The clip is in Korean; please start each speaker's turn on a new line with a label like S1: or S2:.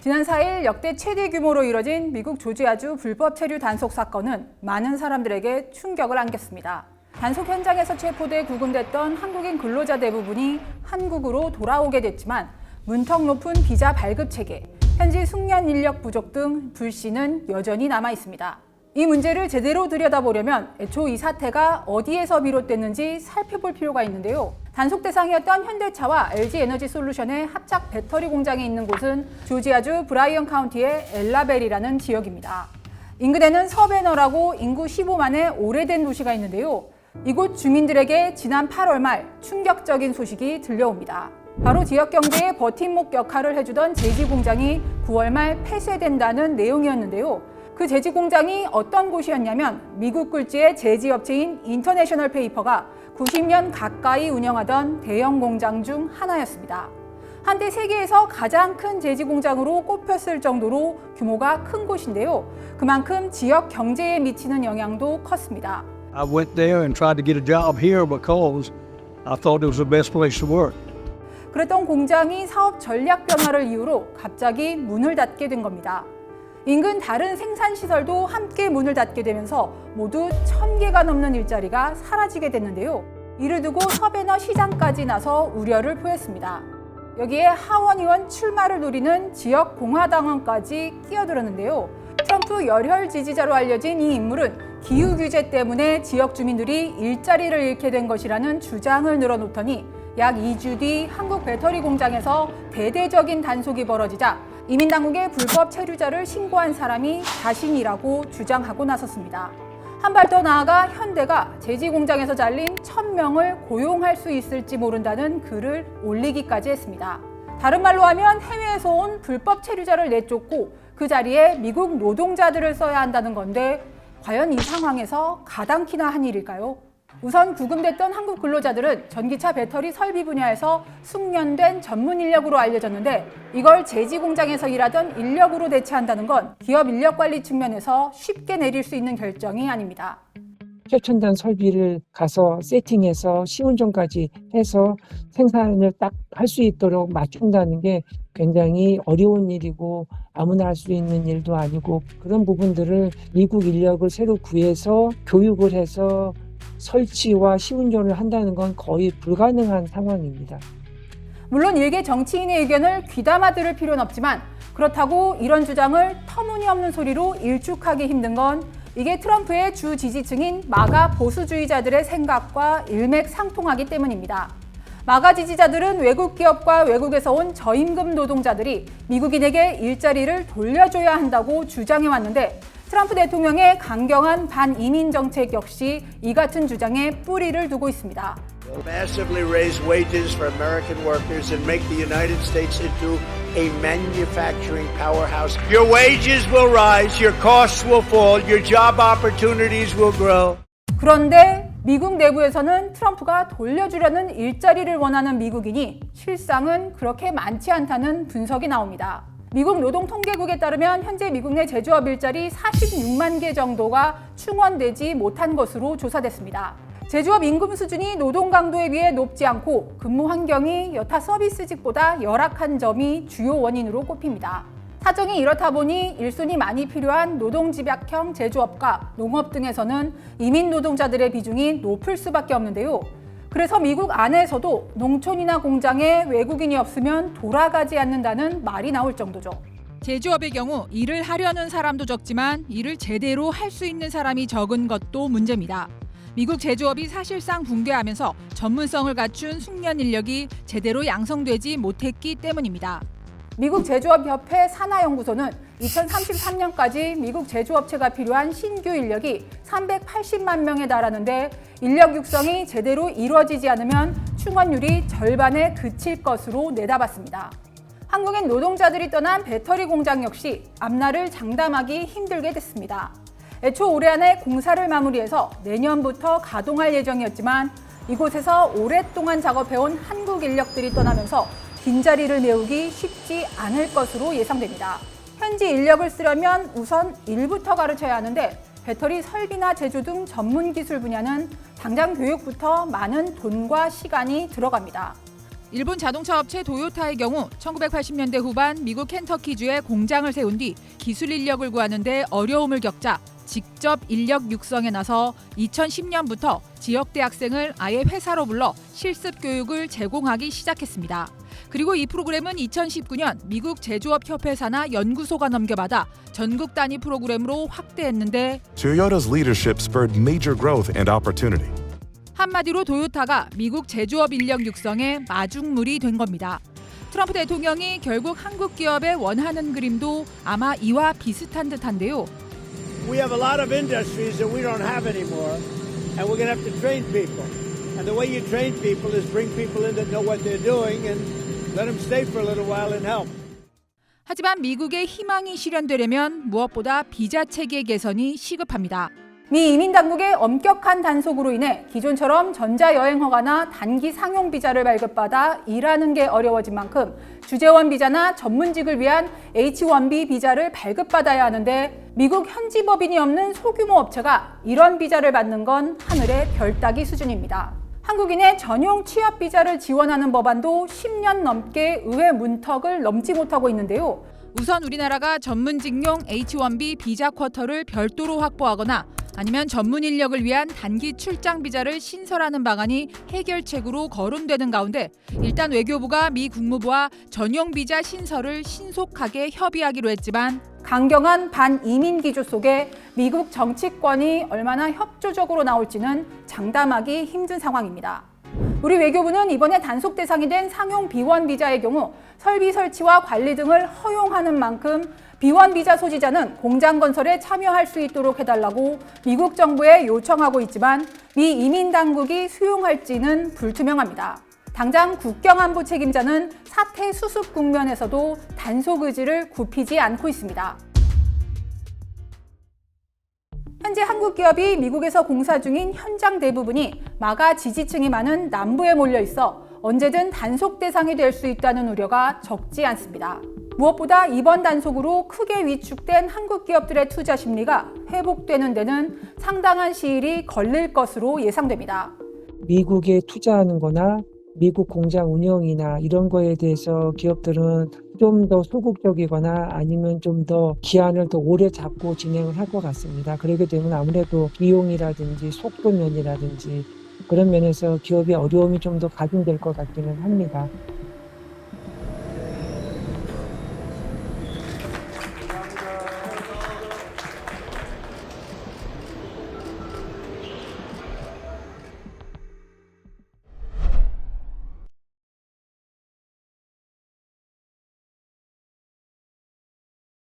S1: 지난 4일 역대 최대 규모로 이뤄진 미국 조지아주 불법 체류 단속 사건은 많은 사람들에게 충격을 안겼습니다. 단속 현장에서 체포돼 구금됐던 한국인 근로자 대부분이 한국으로 돌아오게 됐지만 문턱 높은 비자 발급 체계, 현지 숙련 인력 부족 등 불씨는 여전히 남아 있습니다. 이 문제를 제대로 들여다보려면 애초 이 사태가 어디에서 비롯됐는지 살펴볼 필요가 있는데요. 단속 대상이었던 현대차와 LG에너지솔루션의 합작 배터리 공장이 있는 곳은 조지아주 브라이언 카운티의 엘라벨이라는 지역입니다. 인근에는 서베너라고 인구 15만의 오래된 도시가 있는데요. 이곳 주민들에게 지난 8월 말 충격적인 소식이 들려옵니다. 바로 지역 경제의 버팀목 역할을 해주던 제지 공장이 9월 말 폐쇄된다는 내용이었는데요. 그 제지 공장이 어떤 곳이었냐면 미국 굴지의 제지 업체인 인터내셔널 페이퍼가 90년 가까이 운영하던 대형 공장 중 하나였습니다. 한때 세계에서 가장 큰 제지 공장으로 꼽혔을 정도로 규모가 큰 곳인데요. 그만큼 지역 경제에 미치는 영향도 컸습니다.
S2: I went there and tried to get a job here because I thought it was the best place to work.
S1: 그랬던 공장이 사업 전략 변화를 이유로 갑자기 문을 닫게 된 겁니다. 인근 다른 생산시설도 함께 문을 닫게 되면서 모두 1,000개가 넘는 일자리가 사라지게 됐는데요. 이를 두고 서베너 시장까지 나서 우려를 표했습니다. 여기에 하원 의원 출마를 노리는 지역 공화당원까지 끼어들었는데요. 트럼프 열혈 지지자로 알려진 이 인물은 기후 규제 때문에 지역 주민들이 일자리를 잃게 된 것이라는 주장을 늘어놓더니 약 2주 뒤 한국 배터리 공장에서 대대적인 단속이 벌어지자 이민당국의 불법 체류자를 신고한 사람이 자신이라고 주장하고 나섰습니다. 한 발 더 나아가 현대가 제지 공장에서 잘린 1,000명을 고용할 수 있을지 모른다는 글을 올리기까지 했습니다. 다른 말로 하면 해외에서 온 불법 체류자를 내쫓고 그 자리에 미국 노동자들을 써야 한다는 건데 과연 이 상황에서 가당키나 한 일일까요? 우선 구금됐던 한국 근로자들은 전기차 배터리 설비 분야에서 숙련된 전문 인력으로 알려졌는데 이걸 제지 공장에서 일하던 인력으로 대체한다는 건 기업 인력 관리 측면에서 쉽게 내릴 수 있는 결정이 아닙니다.
S3: 최첨단 설비를 가서 세팅해서 시운전까지 해서 생산을 딱 할 수 있도록 맞춘다는 게 굉장히 어려운 일이고 아무나 할 수 있는 일도 아니고 그런 부분들을 미국 인력을 새로 구해서 교육을 해서 설치와 시운전을 한다는 건 거의 불가능한 상황입니다.
S1: 물론 일개 정치인의 의견을 귀담아 들을 필요는 없지만 그렇다고 이런 주장을 터무니없는 소리로 일축하기 힘든 건 이게 트럼프의 주 지지층인 마가 보수주의자들의 생각과 일맥상통하기 때문입니다. 마가 지지자들은 외국 기업과 외국에서 온 저임금 노동자들이 미국인에게 일자리를 돌려줘야 한다고 주장해왔는데 트럼프 대통령의 강경한 반이민 정책 역시 이 같은 주장에 뿌리를 두고 있습니다.
S4: Massively raise wages for American workers and make the United States into a manufacturing powerhouse. Your wages will rise, your costs will fall, your job opportunities will grow.
S1: 그런데 미국 내부에서는 트럼프가 돌려주려는 일자리를 원하는 미국인이 실상은 그렇게 많지 않다는 분석이 나옵니다. 미국 노동통계국에 따르면 현재 미국 내 제조업 일자리 46만 개 정도가 충원되지 못한 것으로 조사됐습니다. 제조업 임금 수준이 노동 강도에 비해 높지 않고 근무 환경이 여타 서비스직보다 열악한 점이 주요 원인으로 꼽힙니다. 사정이 이렇다 보니 일손이 많이 필요한 노동집약형 제조업과 농업 등에서는 이민 노동자들의 비중이 높을 수밖에 없는데요. 그래서 미국 안에서도 농촌이나 공장에 외국인이 없으면 돌아가지 않는다는 말이 나올 정도죠.
S5: 제조업의 경우 일을 하려는 사람도 적지만 일을 제대로 할 수 있는 사람이 적은 것도 문제입니다. 미국 제조업이 사실상 붕괴하면서 전문성을 갖춘 숙련 인력이 제대로 양성되지 못했기 때문입니다.
S1: 미국 제조업협회 산하연구소는 2033년까지 미국 제조업체가 필요한 신규 인력이 380만 명에 달하는데 인력 육성이 제대로 이루어지지 않으면 충원율이 절반에 그칠 것으로 내다봤습니다. 한국인 노동자들이 떠난 배터리 공장 역시 앞날을 장담하기 힘들게 됐습니다. 애초 올해 안에 공사를 마무리해서 내년부터 가동할 예정이었지만 이곳에서 오랫동안 작업해온 한국 인력들이 떠나면서 빈자리를 메우기 쉽지 않을 것으로 예상됩니다. 현지 인력을 쓰려면 우선 일부터 가르쳐야 하는데 배터리 설비나 제조 등 전문 기술 분야는 당장 교육부터 많은 돈과 시간이 들어갑니다.
S5: 일본 자동차 업체 도요타의 경우 1980년대 후반 미국 켄터키주에 공장을 세운 뒤 기술 인력을 구하는 데 어려움을 겪자 직접 인력 육성에 나서 2010년부터 지역 대학생을 아예 회사로 불러 실습 교육을 제공하기 시작했습니다. 그리고 이 프로그램은 2019년 미국 제조업 협회사나 연구소가 넘겨받아 전국 단위 프로그램으로 확대했는데
S6: Toyota's leadership spurred major growth and opportunity.
S5: 한마디로 도요타가 미국 제조업 인력 육성의 마중물이 된 겁니다. 트럼프 대통령이 결국 한국 기업의 원하는 그림도 아마 이와 비슷한 듯한데요.
S4: We have a lot of industries that we don't have anymore, and we're going to have to train people. And the way you train people is bring people in that know what they're doing and let them stay for a little while and help.
S5: 하지만 미국의 희망이 실현되려면 무엇보다 비자 체계 개선이 시급합니다.
S1: 미 이민 당국의 엄격한 단속으로 인해 기존처럼 전자여행 허가나 단기 상용 비자를 발급받아 일하는 게 어려워진 만큼 주재원 비자나 전문직을 위한 H-1B 비자를 발급받아야 하는데 미국 현지 법인이 없는 소규모 업체가 이런 비자를 받는 건 하늘의 별 따기 수준입니다. 한국인의 전용 취업 비자를 지원하는 법안도 10년 넘게 의회 문턱을 넘지 못하고 있는데요.
S5: 우선 우리나라가 전문직용 H-1B 비자 쿼터를 별도로 확보하거나 아니면 전문 인력을 위한 단기 출장 비자를 신설하는 방안이 해결책으로 거론되는 가운데 일단 외교부가 미 국무부와 전용 비자 신설을 신속하게 협의하기로 했지만
S1: 강경한 반이민 기조 속에 미국 정치권이 얼마나 협조적으로 나올지는 장담하기 힘든 상황입니다. 우리 외교부는 이번에 단속 대상이 된 상용 B1 비자의 경우 설비 설치와 관리 등을 허용하는 만큼 B1 비자 소지자는 공장 건설에 참여할 수 있도록 해달라고 미국 정부에 요청하고 있지만 미 이민 당국이 수용할지는 불투명합니다. 당장 국경안보 책임자는 사태 수습 국면에서도 단속 의지를 굽히지 않고 있습니다. 현재 한국 기업이 미국에서 공사 중인 현장 대부분이 마가 지지층이 많은 남부에 몰려 있어 언제든 단속 대상이 될 수 있다는 우려가 적지 않습니다. 무엇보다 이번 단속으로 크게 위축된 한국 기업들의 투자 심리가 회복되는 데는 상당한 시일이 걸릴 것으로 예상됩니다.
S3: 미국에 투자하는 거나 미국 공장 운영이나 이런 거에 대해서 기업들은 좀 더 소극적이거나 아니면 좀 더 기한을 더 오래 잡고 진행을 할 것 같습니다. 그렇게 되면 아무래도 비용이라든지 속도 면이라든지 그런 면에서 기업의 어려움이 좀 더 가중될 것 같기는 합니다.